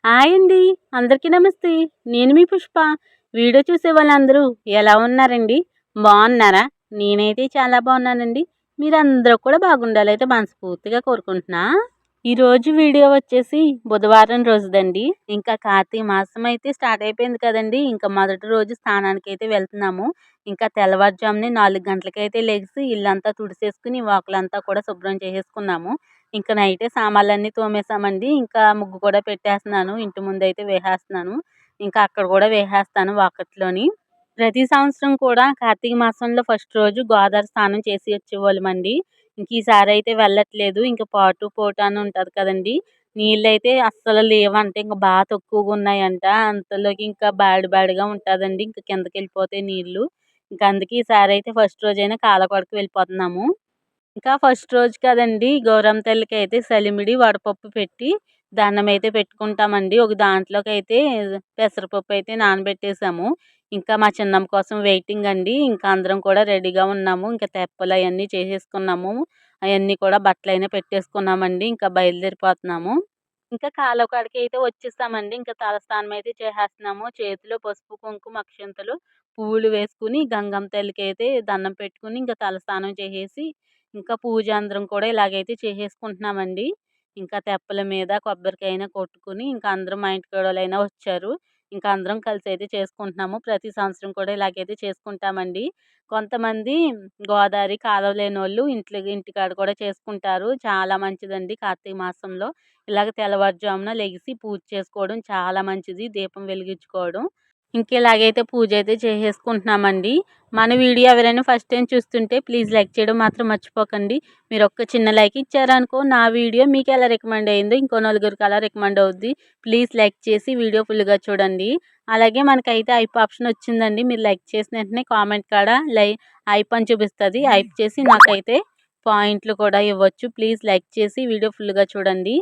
Hi అండి. అందరికీ నమస్తే. నేను మీ పుష్ప. వీడియో చూసే వాళ్ళందరూ ఎలా ఉన్నారండి? బాగున్నారా? నేనైతే చాలా బాగున్నానండి. మీరందరూ కూడా బాగుండాలైతే మనస్ఫూర్తిగా కోరుకుంటున్నా. ఈరోజు వీడియో వచ్చేసి బుధవారం రోజుదండి. ఇంకా కార్తీక మాసం అయితే స్టార్ట్ అయిపోయింది కదండి. ఇంకా మొదటి రోజు స్నానానికైతే వెళ్తున్నాము. ఇంకా తెల్లవారుజామునే 4 గంటలకైతే లెగిసి ఇల్లంతా తుడిసేసుకుని వాకిలంతా కూడా శుభ్రం చేసేసుకున్నాము. ఇంకా నైటే సామాన్లన్నీ తోమేసామండి. ఇంకా ముగ్గు కూడా పెట్టేస్తున్నాను. ఇంటి ముందైతే వేసేస్తున్నాను. ఇంకా అక్కడ కూడా వేసేస్తాను వాకిట్లోని. ప్రతి సంవత్సరం కూడా కార్తీక మాసంలో ఫస్ట్ రోజు గోదావరి స్నానం చేసి వచ్చేవాళ్ళమండి. ఇంక ఈసారి అయితే వెళ్ళట్లేదు. ఇంక పోటు అని ఉంటది కదండీ! నీళ్ళైతే అస్సలు లేవంట. ఇంక బాగా తక్కువగా ఉన్నాయంట. అంతలోకి ఇంకా బ్యాడ్‌గా ఉంటదండి. ఇంక కిందకెళ్ళిపోతాయి నీళ్ళు. ఇంక అందుకే ఈసారి అయితే ఫస్ట్ రోజైనా కాలకడక వెళ్ళిపోతున్నాము. ఇంకా ఫస్ట్ రోజు కదండీ! గౌరమ్మ తల్లికైతే సలిమిడి, వడపప్పు పెట్టి దండమైతే పెట్టుకుంటామండి. ఒక దాంట్లోకైతే పెసరపప్పు అయితే నానబెట్టేసాము. ఇంకా మా చిన్నమ్మ కోసం వెయిటింగ్ అండి. ఇంకా అందరం కూడా రెడీగా ఉన్నాము. ఇంకా తెప్పలు అయన్నీ చేసేసుకున్నాము. అయన్నీ కూడా బట్టలైనా పెట్టేసుకున్నామండి. ఇంకా బయలుదేరిపోతున్నాము. ఇంకా కాలువ కాడికైతే వచ్చేసామండి. ఇంకా తలస్నానం అయితే చేసేస్తున్నాము. చేతిలో పసుపు, కుంకుమ, అక్షింతలు, పువ్వులు వేసుకుని గంగమ్మ తల్లికైతే దండం పెట్టుకుని ఇంకా తలస్నానం చేసేసి ఇంకా పూజ అందరం కూడా ఇలాగైతే చేసేసుకుంటున్నామండి. ఇంకా తెప్పల మీద కొబ్బరికాయన కొట్టుకుని ఇంకా అందరం మా ఇంటి కోడలైనా వచ్చారు. ఇంకా అందరం కలిసి అయితే చేసుకుంటున్నాము. ప్రతి సంవత్సరం కూడా ఇలాగైతే చేసుకుంటామండి. కొంతమంది గోదావరి కాలువ లేనోళ్ళు ఇంటికాడ కూడా చేసుకుంటారు. చాలా మంచిదండి కార్తీక మాసంలో. ఇలాగ తెల్లవారుజామున లెగిసి పూజ చేసుకోవడం చాలా మంచిది. దీపం వెలిగించుకోవడం. ఇంక ఇలాగైతే పూజ అయితే చేసేసుకుంటున్నామండి. మన వీడియో ఎవరైనా ఫస్ట్ టైం చూస్తుంటే ప్లీజ్ లైక్ చేయడం మాత్రం మర్చిపోకండి. మీరు ఒక్క చిన్న లైక్ ఇచ్చారనుకో నా వీడియో మీకు ఎలా రికమెండ్ అయిందో ఇంకో నలుగురికి అలా రికమెండ్ అవుద్ది. ప్లీజ్ లైక్ చేసి వీడియో ఫుల్గా చూడండి. అలాగే మనకైతే ఐప్ ఆప్షన్ వచ్చిందండి. మీరు లైక్ చేసిన వెంటనే కామెంట్ కాడ ఐప్ అని చూపిస్తుంది. ఐప్ చేసి నాకైతే పాయింట్లు కూడా ఇవ్వచ్చు. ప్లీజ్ లైక్ చేసి వీడియో ఫుల్గా చూడండి.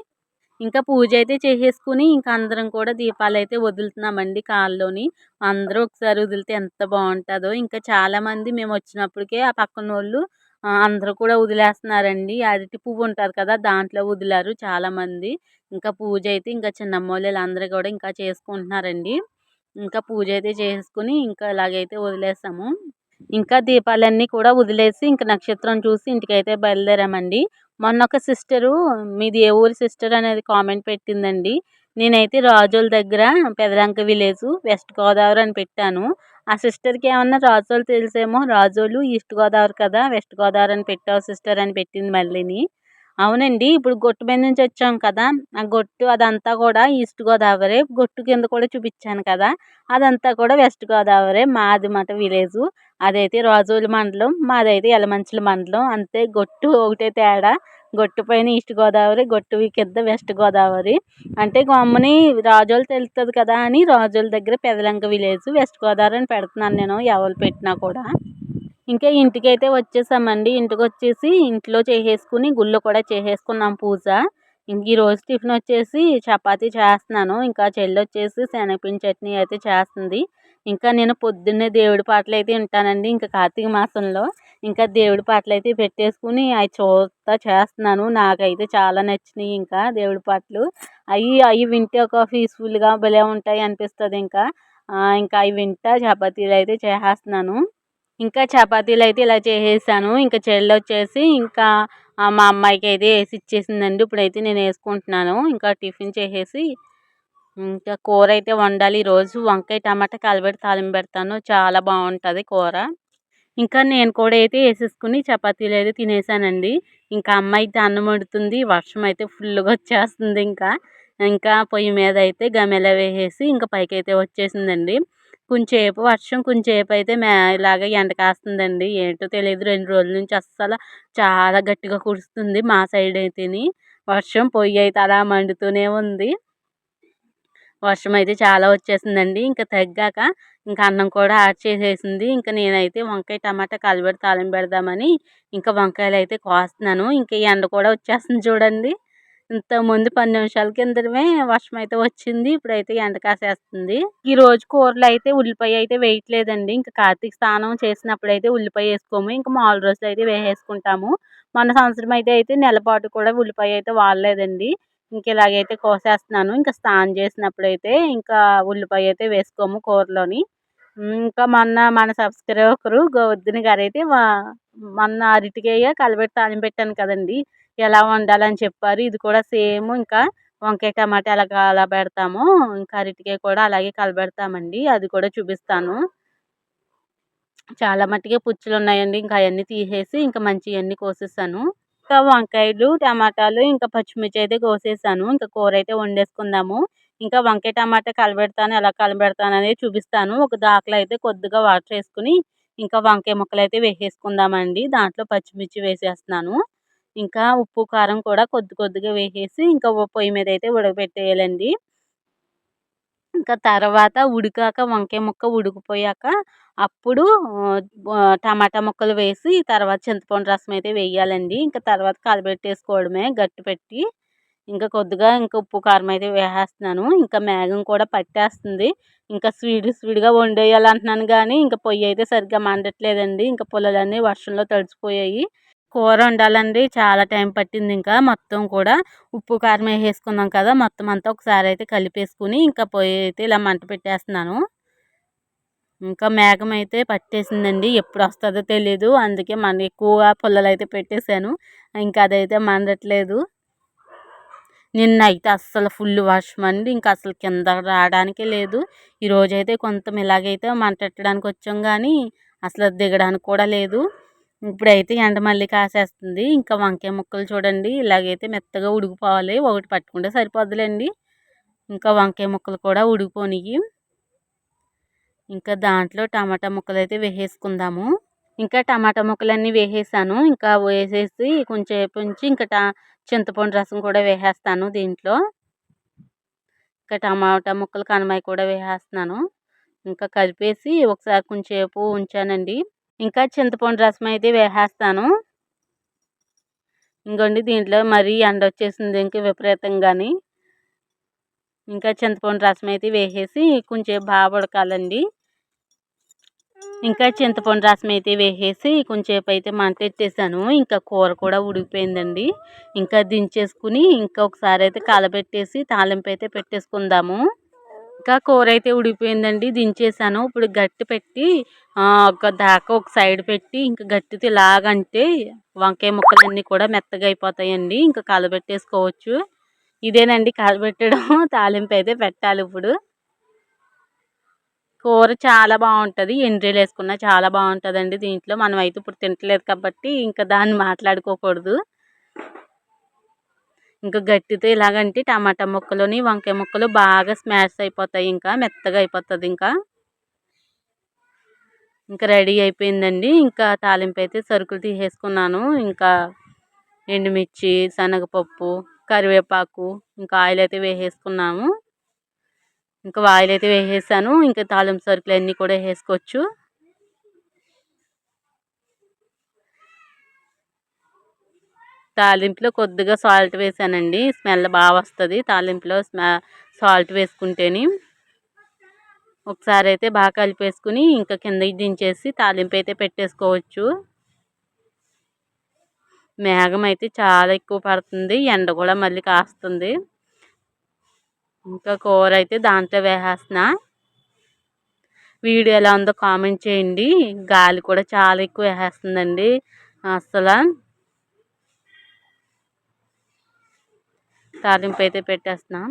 ఇంకా పూజ అయితే చేసేసుకుని ఇంకా అందరం కూడా దీపాలైతే వదులుతున్నామండి కాల్లోని. అందరూ ఒకసారి వదిలితే ఎంత బాగుంటుందో. ఇంకా చాలామంది మేము వచ్చినప్పటికే ఆ పక్కనోళ్ళు అందరూ కూడా వదిలేస్తున్నారండి. అరటి పువ్వు ఉంటుంది కదా దాంట్లో వదిలారు చాలామంది. ఇంకా పూజ అయితే ఇంకా చిన్నమ్మోళ్ళు వీళ్ళందరూ కూడా ఇంకా చేసుకుంటున్నారండి. ఇంకా పూజ అయితే చేసుకుని ఇంకా ఇలాగైతే వదిలేసాము. ఇంకా దీపాలన్నీ కూడా వదిలేసి ఇంక నక్షత్రం చూసి ఇంటికైతే బయలుదేరామండి. మొన్న ఒక సిస్టరు మీది ఏ ఊరు సిస్టర్ అనేది కామెంట్ పెట్టిందండి. నేనైతే రాజోల దగ్గర పెదలంక విలేజ్ వెస్ట్ గోదావరి అని పెట్టాను. ఆ సిస్టర్కి ఏమన్నా రాజోలు తెలుసేమో, రాజోలు ఈస్ట్ గోదావరి కదా వెస్ట్ గోదావరి అని పెట్టావు సిస్టర్ అని పెట్టింది మళ్ళీని. అవునండి. ఇప్పుడు గొట్టు మీద నుంచి వచ్చాం కదా! ఆ గొట్టు అదంతా కూడా ఈస్ట్ గోదావరే. గొట్టు కింద కూడా చూపించాను కదా! అదంతా కూడా వెస్ట్ గోదావరే. మాది మాట విలేజు. అదైతే రాజోలు మండలం. మాదైతే యలమంచిలి మండలం. అంతే గొట్టు ఒకటే తేడా. గొట్టు పైన ఈస్ట్ గోదావరి, గొట్టు కింద వెస్ట్ గోదావరి. అంటే గమ్ముని రాజోలు తెలుస్తది కదా అని రాజోల దగ్గర పెదలంక విలేజ్ వెస్ట్ గోదావరి అని పెడుతున్నాను నేను ఎవరు పెట్టినా కూడా. ఇంకా ఇంటికైతే వచ్చేసామండి. ఇంటికొచ్చేసి ఇంట్లో చేసేసుకుని గుళ్ళో కూడా చేసేసుకున్నాం పూజ. ఇంక ఈరోజు టిఫిన్ వచ్చేసి చపాతీ చేస్తున్నాను. ఇంకా చెల్లొచ్చేసి శనగపిండి చట్నీ అయితే చేస్తుంది. ఇంకా నేను పొద్దున్నే దేవుడి పాటలైతే వింటానండి. ఇంకా కార్తీక మాసంలో ఇంకా దేవుడి పాటలైతే పెట్టేసుకుని అవి చూస్తా చేస్తున్నాను. నాకైతే చాలా నచ్చినాయి ఇంకా దేవుడి పాటలు. అవి వింటే ఒక పీస్‌ఫుల్‌గా భలే ఉంటాయి అనిపిస్తది ఇంకా. ఇంకా అవి వింటా చపాతీలైతే చేసేస్తున్నాను. ఇంకా చపాతీలైతే ఇలా చేసేసాను. ఇంకా చెల్లొచ్చేసి ఇంకా మా అమ్మాయికైతే ఏసి ఇచ్చేసిందండి. ఇప్పుడైతే నేను ఏసుకుంటున్నాను. ఇంకా టిఫిన్ చేసేసి ఇంకా కూరైతే వండాలి ఈరోజు. వంకాయ టమాటా కలబెట్టి తాలింపు పెడతాను. చాలా బాగుంటుంది కూర. ఇంకా నేను కూడా అయితే ఏసేసుకుని చపాతీలైతే తినేసానండి. ఇంకా అమ్మ అయితే అన్నం వండుతుంది. వర్షం అయితే ఫుల్‌గా వచ్చేస్తుంది ఇంకా. ఇంకా పొయ్యి మీద అయితే గమెల వేసేసి ఇంకా పైకైతే వచ్చేసిందండి. కొంచెంసేపు వర్షం కొంచెంసేపు అయితే ఇలాగ ఎండ కాస్తుందండి. ఏంటో తెలీదు 2 రోజుల నుంచి అస్సల చాలా గట్టిగా కురుస్తుంది మా సైడ్ అయితేని. వర్షం పొయ్యి అయితే అలా మండుతూనే ఉంది. వర్షం అయితే చాలా వచ్చేసిందండి. ఇంకా తగ్గాక ఇంకా అన్నం కూడా యాడ్ చేసేసింది. ఇంకా నేనైతే వంకాయ టమాటా కలబెట్టి తాలింపు పెడదామని ఇంకా వంకాయలైతే కోస్తున్నాను. ఇంకా ఈ ఎండ కూడా వచ్చేస్తుంది చూడండి. ఇంతకుముందు 10 నిమిషాల కిందటమే వర్షం అయితే వచ్చింది. ఇప్పుడైతే ఎండ కాసేస్తుంది. ఈరోజు కూరలో అయితే ఉల్లిపాయ అయితే వేయట్లేదండి. ఇంకా కార్తీక స్నానం చేసినప్పుడైతే ఉల్లిపాయ వేసుకోము. ఇంకా మామూలు రోజులు అయితే వేసేసుకుంటాము. మొన్న సంవత్సరం అయితే నెల పాటు కూడా ఉల్లిపాయ అయితే వాడలేదండి. ఇంక ఇలాగైతే కోసేస్తున్నాను. ఇంకా స్నానం చేసినప్పుడైతే ఇంకా ఉల్లిపాయ అయితే వేసుకోము కూరలోని. ఇంకా మొన్న మన సబ్స్క్రైబర్ ఒకరు గౌర్దిని గారైతే మొన్న అరటికాయ కలబెట్టి తాలింపు పెట్టాను కదండీ! ఎలా వండాలని చెప్పారు. ఇది కూడా సేమ్ ఇంకా వంకాయ టమాటా ఎలా పెడతామో ఇంకా అరటికాయ కూడా అలాగే కలబెడతామండి. అది కూడా చూపిస్తాను. చాలా మట్టుకే పుచ్చులున్నాయండి. ఇంకా అయన్నీ తీసేసి ఇంకా మంచియన్నీ కోసేసాను. ఇంకా వంకాయలు, టమాటాలు, ఇంకా పచ్చిమిర్చి అయితే కోసేసాను. ఇంకా కూరైతే వండేసుకుందాము. ఇంకా వంకాయ, టమాటా కలబెడతాను. ఎలా కలబెడతాననేది చూపిస్తాను. ఒక దాకలో అయితే కొద్దిగా వాటర్ ఏసుకొని ఇంకా వంకాయ ముక్కలైతే వేసేసుకుందామండి. దాంట్లో పచ్చిమిర్చి వేసేస్తున్నాను. ఇంకా ఉప్పు, కారం కూడా కొద్దిగా వేసేసి ఇంకా పొయ్యి మీద అయితే ఉడకబెట్టేయాలండి. ఇంకా తర్వాత ఉడికాక వంకాయ ముక్క ఉడికిపోయాక అప్పుడు టమాటా ముక్కలు వేసి తర్వాత చింతపండు రసం అయితే వేయాలండి. ఇంకా తర్వాత కలబెట్టేసుకోవడమే గట్టి పెట్టి. ఇంకా కొద్దిగా ఇంకా ఉప్పు, కారం అయితే వేసేస్తున్నాను. ఇంకా మేగం కూడా పట్టేస్తుంది. ఇంకా స్పీడ్‌గా వండేయాలంటున్నాను గానీ ఇంకా పొయ్యి అయితే సరిగ్గా మండట్లేదండి. ఇంకా పుల్లలన్నీ వర్షంలో తడిసిపోయాయి. కూర వండాలండి చాలా టైం పట్టింది. ఇంకా మొత్తం కూడా ఉప్పు, కారం వేసేసుకున్నాం కదా! మొత్తం అంతా ఒకసారి అయితే కలిపేసుకొని ఇంకా పొయ్యి అయితే ఇలా మంట పెట్టేస్తున్నాను. ఇంకా మేఘం అయితే పట్టేసిందండి. ఎప్పుడొస్తదో తెలీదు. అందుకే ఎక్కువగా పుల్లలైతే పెట్టేశాను. ఇంకా అదైతే మండట్లేదు. నిన్నైతే అస్సలు ఫుల్ వర్షమండి. ఇంకా అసలు కిందకి రావడానికే లేదు. ఈరోజైతే కొంచెం ఇలాగైతే మంటెట్టడానికి వచ్చాం గానీ అసలు దిగడానికి కూడా లేదు. ఇప్పుడైతే ఎండ మళ్ళీ కాసేస్తుంది. ఇంకా వంకాయ ముక్కలు చూడండి ఇలాగైతే మెత్తగా ఉడికిపోవాలి. ఒకటి పట్టుకుంటే సరిపోద్దులేండి. ఇంకా వంకాయ ముక్కలు కూడా ఉడికిపోనియి. ఇంకా దాంట్లో టమాటా ముక్కలైతే వేసేసుకుందాము. ఇంకా టమాటా ముక్కలన్నీ వేసేసాను. ఇంకా వేసేసి కొంచెంసేపు ఉంచి ఇంకా చింతపండు రసం కూడా వేసేస్తాను దీంట్లో. ఇంకా టమాటా ముక్కలు కనమాయి కూడా వేసేస్తున్నాను. ఇంకా కలిపేసి ఒకసారి కొంచెంసేపు ఉంచానండి. ఇంకా చింతపండు రసం అయితే వేసేస్తాను. ఇంకోండి దీంట్లో మరీ ఎండొచ్చేసింది ఇంకా విపరీతంగాని. ఇంకా చింతపండు రసం అయితే వేసేసి కొంచెం బాగా ఉడకాలండి. ఇంకా చింతపండు రసం అయితే వేసేసి కొంచెంసేపు అయితే మంటెట్టేసాను. ఇంకా కూర కూడా ఉడికిపోయిందండి. ఇంకా దించేసుకుని ఇంకా ఒకసారి అయితే కలబెట్టేసి తాలింపు అయితే పెట్టేసుకుందాము. ఇంకా కూర అయితే ఉడికిపోయిందండి. దించేసాను. ఇప్పుడు గట్టి పెట్టి ఒక సైడ్ పెట్టి ఇంకా గట్టితో ఇలాగంటే వంకాయ ముక్కలన్నీ కూడా మెత్తగా అయిపోతాయండి. ఇంకా కలబెట్టేసుకోవచ్చు. ఇదేనండి కలబెట్టడం. తాలింపు అయితే పెట్టాలి ఇప్పుడు. కూర చాలా బాగుంటుంది. ఎండ్రీలు వేసుకున్నా చాలా బాగుంటుందండి దీంట్లో. మనం అయితే ఇప్పుడు తింటలేదు కాబట్టి ఇంకా దాన్ని మాట్లాడుకోకూడదు. ఇంకా గట్టితో ఇలాగంటే టమాటా ముక్కలోని వంకాయ ముక్కలు బాగా స్మాష్ అయిపోతాయి. ఇంకా మెత్తగా అయిపోతుంది. ఇంకా రెడీ అయిపోయిందండి. ఇంకా తాలింపు అయితే సరుకులు తీసేసుకున్నాను. ఇంకా ఎండుమిర్చి, శనగపప్పు, కరివేపాకు, ఇంకా ఆయిల్ అయితే వేసేసుకున్నాము. ఇంకా ఆయిల్ అయితే వేసేసాను. ఇంకా తాలింపు సరుకులు అన్నీ కూడా వేసుకోవచ్చు. తాలింపులో కొద్దిగా సాల్ట్ వేసానండి. స్మెల్ బాగా వస్తుంది తాలింపులో సాల్ట్ వేసుకుంటేని. ఒకసారి అయితే బాగా కలిపేసుకుని ఇంకా కిందకి దించేసి తాలింపు అయితే పెట్టేసుకోవచ్చు. మేఘం అయితే చాలా ఎక్కువ పడుతుంది. ఎండ కూడా మళ్ళీ కాస్తుంది. ఇంకా కూర అయితే దాంట్లో వేసేస్తున్నా. వీడియో ఎలా ఉందో కామెంట్ చేయండి. గాలి కూడా చాలా ఎక్కువ వేసేస్తుందండి. అసలు తాలింపు అయితే పెట్టేస్తున్నా.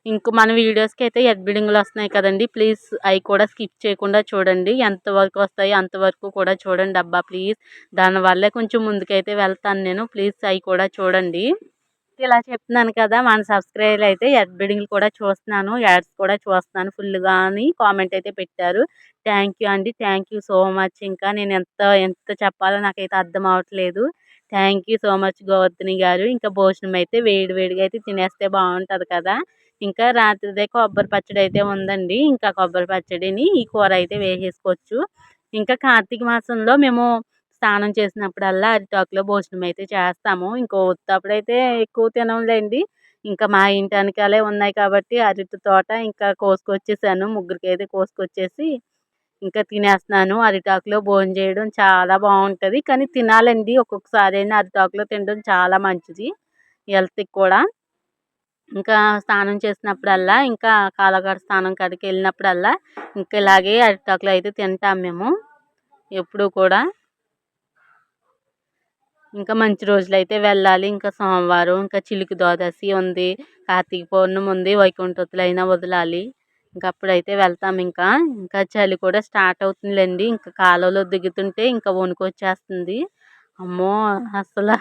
ఇంక మన వీడియోస్కి అయితే ఎడ్బిడింగ్లు వస్తున్నాయి కదండి. ప్లీజ్ అవి కూడా స్కిప్ చేయకుండా చూడండి. ఎంతవరకు వస్తాయో అంతవరకు కూడా చూడండి అబ్బా ప్లీజ్. దానివల్లే కొంచెం ముందుకైతే వెళ్తాను నేను. ప్లీజ్ అవి కూడా చూడండి. ఇలా చెప్తున్నాను కదా, మన సబ్స్క్రైబర్లు అయితే ఎడ్బిడింగ్లు కూడా చూస్తున్నాను, యాడ్స్ కూడా చూస్తున్నాను ఫుల్గా అని కామెంట్ అయితే పెట్టారు. థ్యాంక్ యూ అండి. Thank you so much. ఇంకా నేను ఎంత చెప్పాలో నాకైతే అర్థం అవ్వట్లేదు. Thank you so much Gautami గారు. ఇంకా భోజనం అయితే వేడిగా అయితే తినేస్తే బాగుంటుంది కదా. ఇంకా రాత్రిదే కొబ్బరి పచ్చడి అయితే ఉందండి. ఇంకా కొబ్బరి పచ్చడిని ఈ కూర అయితే వేసేసుకోవచ్చు. ఇంకా కార్తీక మాసంలో మేము స్నానం చేసినప్పుడల్లా అరిటాకులో భోజనం అయితే చేస్తాము. ఇంకా ఉత్తప్పుడైతే ఎక్కువ తినంలేండి. ఇంకా మా ఇంటి వెనకాలే ఉన్నాయి కాబట్టి అరటి తోట ఇంకా కోసుకొచ్చేసాను. ముగ్గురికైతే కోసుకొచ్చేసి ఇంకా తినేస్తున్నాను. అరిటాకులో భోజనం చేయడం చాలా బాగుంటుంది. కానీ తినాలండి. ఒక్కొక్కసారి అయినా అరిటాకులో తినడం చాలా మంచిది హెల్త్కి కూడా. ఇంకా స్నానం చేసినప్పుడల్లా, ఇంకా కాలగడ స్నానం కాడికి వెళ్ళినప్పుడల్లా ఇంకా ఇలాగే అరిటాకులు అయితే తింటాం మేము ఎప్పుడూ కూడా. ఇంకా మంచి రోజులైతే వెళ్ళాలి. ఇంకా సోమవారం ఇంకా చిలుకు ద్వాదశి ఉంది, కార్తీక పౌర్ణమి ఉంది, వైకుంఠతులు అయినా వదలాలి. ఇంకా అప్పుడైతే వెళ్తాం. ఇంకా ఇంకా చలి కూడా స్టార్ట్ అవుతుందిలేండి. ఇంకా కాలువలో దిగుతుంటే ఇంకా వణుకొచ్చేస్తుంది. అమ్మో అసలు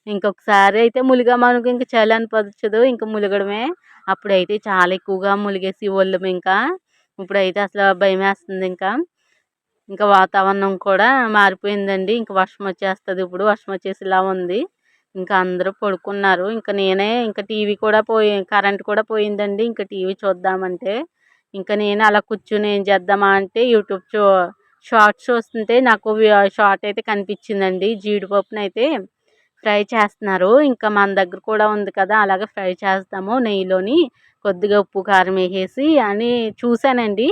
ఇంకొకసారి అయితే ములిగామనుకో ఇంక చలి అనిపించదు, ఇంకా ములగడమే. అప్పుడైతే చాలా ఎక్కువగా ములిగేసి ఒళ్ళం. ఇంకా ఇప్పుడైతే అసలు భయం వేస్తుంది. ఇంకా ఇంకా వాతావరణం కూడా మారిపోయిందండి. ఇంక వర్షం వచ్చేస్తుంది, ఇప్పుడు వర్షం వచ్చేసిలా ఉంది. ఇంకా అందరూ పడుకున్నారు. ఇంకా నేనే ఇంకా టీవీ కూడా కరెంట్ కూడా పోయిందండి. ఇంకా టీవీ చూద్దామంటే ఇంకా నేను అలా కూర్చుని ఏం చేద్దామా అంటే యూట్యూబ్ షార్ట్స్ చూస్తుంటే నాకు షార్ట్ అయితే కనిపించిందండి. జీడిపప్పునైతే ఫ్రై చేస్తున్నారు. ఇంకా మన దగ్గర కూడా ఉంది కదా, అలాగే ఫ్రై చేస్తాము నెయ్యిలోని కొద్దిగా ఉప్పు కారం వేసేసి అని చూశానండి.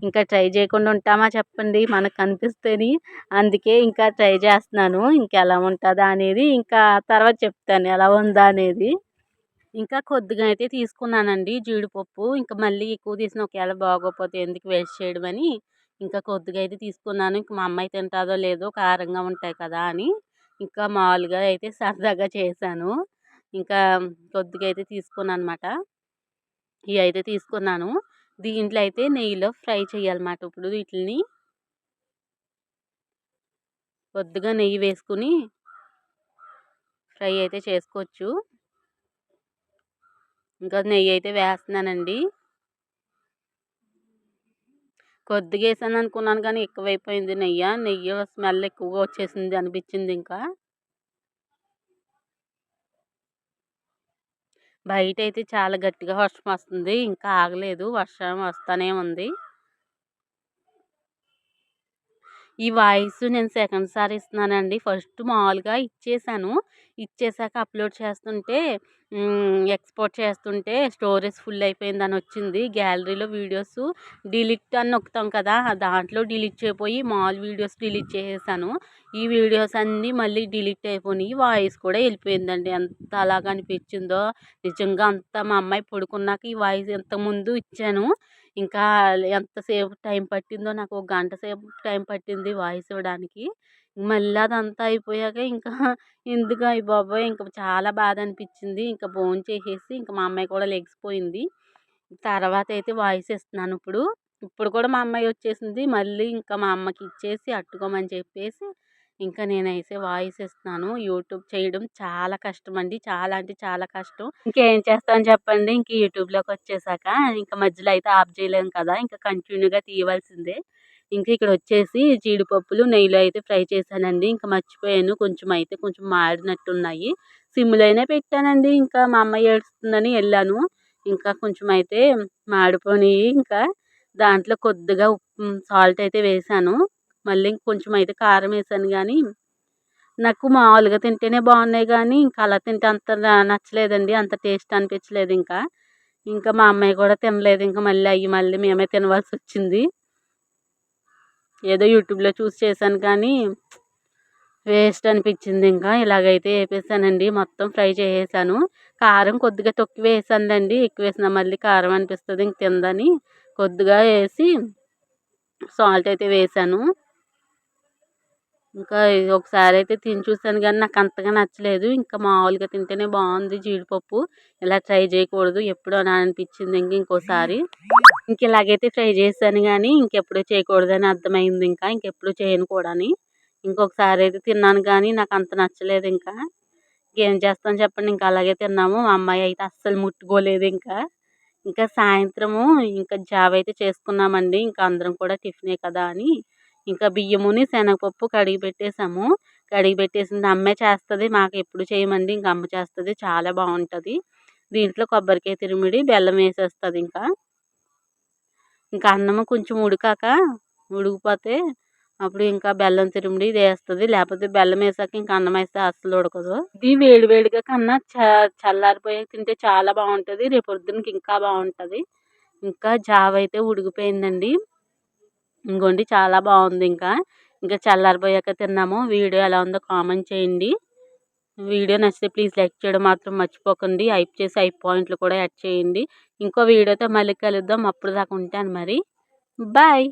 ఇంకా ట్రై చేయకుండా ఉంటామా చెప్పండి, మనకు కనిపిస్తేని. అందుకే ఇంకా ట్రై చేస్తున్నాను. ఇంకెలా ఉంటుందా అనేది ఇంకా తర్వాత చెప్తాను ఎలా ఉందా అనేది. ఇంకా కొద్దిగా అయితే తీసుకున్నానండి జీడిపప్పు. ఇంకా మళ్ళీ ఎక్కువ తీసిన ఒకవేళ బాగోకపోతే ఎందుకు వేస్ట్ చేయడం అని ఇంకా కొద్దిగా అయితే తీసుకున్నాను. ఇంక మా అమ్మాయి తింటుందో లేదో, కారంగా ఉంటాయి కదా అని ఇంకా మామూలుగా అయితే సరదాగా చేశాను. ఇంకా కొద్దిగా అయితే తీసుకున్నాను అనమాట. ఇవి అయితే తీసుకున్నాను. దీంట్లో అయితే నెయ్యిలో ఫ్రై చేయాలన్నమాట. ఇప్పుడు వీటిని కొద్దిగా నెయ్యి వేసుకుని ఫ్రై అయితే చేసుకోవచ్చు. ఇంకా నెయ్యి అయితే వేస్తున్నానండి. కొద్దిగా వేసాను అనుకున్నాను కానీ ఎక్కువైపోయింది నెయ్యి స్మెల్ ఎక్కువగా వచ్చేసింది అనిపించింది. ఇంకా బయట అయితే చాలా గట్టిగా వర్షం వస్తుంది. ఇంకా ఆగలేదు, వర్షం వస్తూనే ఉంది. ఈ వాయిస్ నేను సెకండ్ సారి ఇస్తున్నానండి. ఫస్ట్ మామూలుగా ఇచ్చేసాక అప్లోడ్ చేస్తుంటే ఎక్స్పోర్ట్ చేస్తుంటే స్టోరేజ్ ఫుల్ అయిపోయిందని వచ్చింది. గ్యాలరీలో వీడియోస్ డిలీట్ అని నొక్కుతాం కదా, దాంట్లో డిలీట్ చేయపోయి మామూలు వీడియోస్ డిలీట్ చేసేసాను. ఈ వీడియోస్ అన్నీ మళ్ళీ డిలీట్ అయిపోయినాయి. వాయిస్ కూడా వెళ్ళిపోయిందండి. ఎంత అలాగ అనిపించిందో నిజంగా. అంతా మా అమ్మాయి పడుకున్నాక ఈ వాయిస్ ఇంతకుముందు ఇచ్చాను. ఇంకా ఎంతసేపు టైం పట్టిందో, నాకు ఒక గంట సేపు టైం పట్టింది వాయిస్ ఇవ్వడానికి. మళ్ళీ అదంతా అయిపోయాక ఇంకా ఎందుకు అయ్య బాబోయ్ ఇంకా చాలా బాధ అనిపించింది. ఇంకా భోంచేసేసి ఇంకా మా అమ్మాయి కూడా లెగిసిపోయింది. తర్వాత అయితే వాయిస్ ఇస్తున్నాను. ఇప్పుడు కూడా మా అమ్మాయి వచ్చేసింది. మళ్ళీ ఇంకా మా అమ్మకి ఇచ్చేసి అట్టుకోమని చెప్పేసి ఇంకా నేనైతే వాయిస్ ఇస్తున్నాను. యూట్యూబ్ చేయడం చాలా కష్టం అండి, చాలా అంటే చాలా కష్టం. ఇంకేం చేస్తాను చెప్పండి. ఇంక యూట్యూబ్లోకి వచ్చేసాక ఇంకా మధ్యలో అయితే ఆఫ్ చేయలేము కదా, ఇంకా కంటిన్యూగా తీయవలసిందే. ఇంకా ఇక్కడ వచ్చేసి జీడిపప్పులు నెయ్యిలో అయితే ఫ్రై చేశానండి. ఇంకా మర్చిపోయాను, కొంచెం మాడినట్టున్నాయి. సిమ్లోనే పెట్టానండి. ఇంకా మా అమ్మాయి ఏడుస్తుందని వెళ్ళాను. ఇంకా కొంచెం అయితే మాడిపోయినాయి. ఇంకా దాంట్లో కొద్దిగా సాల్ట్ అయితే వేసాను. మళ్ళీ కొంచెం అయితే కారం వేసాను. కానీ నాకు మామూలుగా తింటేనే బాగున్నాయి కానీ ఇంకా అలా తింటే అంత నచ్చలేదండి, అంత టేస్ట్ అనిపించలేదు. ఇంకా మా అమ్మాయి కూడా తినలేదు. ఇంకా మళ్ళీ మేమే తినవలసి వచ్చింది. ఏదో యూట్యూబ్లో చూసి చేశాను కానీ వేస్ట్ అనిపించింది. ఇంకా ఇలాగైతే వేపేసానండి, మొత్తం ఫ్రై చేసేసాను. కారం కొద్దిగా తక్కువ వేసానండి, ఎక్కువ వేసినా మళ్ళీ కారం అనిపిస్తుంది ఇంక తిందని కొద్దిగా వేసి సాల్ట్ అయితే వేసాను. ఇంకా ఒకసారి అయితే తిని చూసాను కానీ నాకు అంతగా నచ్చలేదు. ఇంకా మామూలుగా తింటేనే బాగుంది జీడిపప్పు, ఇలా ట్రై చేయకూడదు ఎప్పుడో అని అనిపించింది. ఇంకోసారి ఇలాగైతే ఫ్రై చేశాను కానీ ఇంకెప్పుడు చేయకూడదని అర్థమైంది. ఇంకెప్పుడు చేయను కూడా అని. ఇంకొకసారి అయితే తిన్నాను కానీ నాకు అంత నచ్చలేదు. ఇంకేం చేస్తాను చెప్పండి, ఇంకా అలాగే తిన్నాము. మా అమ్మాయి అయితే అస్సలు ముట్టుకోలేదు. ఇంకా సాయంత్రము ఇంకా జావ అయితే చేసుకున్నామండి. ఇంకా అందరం కూడా టిఫినే కదా అని ఇంకా బియ్యముని శనగపప్పు కడిగి పెట్టేసాము. కడిగి పెట్టేసింది అమ్మే చేస్తుంది, మాకు ఎప్పుడు చేయమండి. ఇంకా అమ్మ చేస్తుంది, చాలా బాగుంటుంది. దీంట్లో కొబ్బరికాయ తురిమిడి బెల్లం వేసేస్తుంది. ఇంకా అన్నము కొంచెం ఉడికిపోతే అప్పుడు ఇంకా బెల్లం తురిమిడి ఇది వేస్తుంది. లేకపోతే బెల్లం వేసాక ఇంకా అన్నం వేస్తే అస్సలు ఉడకదు. ఇది వేడివేడిగా కన్నా చల్లారిపోయాక తింటే చాలా బాగుంటుంది. రేపు పొద్దునకి ఇంకా బాగుంటుంది. ఇంకా జావ అయితే ఉడికిపోయిందండి. ఇంకోండి చాలా బాగుంది. ఇంకా చల్లారిపోయాక తిన్నాము. వీడియో ఎలా ఉందో కామెంట్ చేయండి. వీడియో నచ్చితే ప్లీజ్ లైక్ చేయడం మాత్రం మర్చిపోకండి. హైప్ చేసి 5 పాయింట్లు కూడా యాడ్ చేయండి. ఇంకో వీడియోతో మళ్ళీ కలుద్దాం. అప్పుడు దాకా ఉంటాను మరి. బాయ్.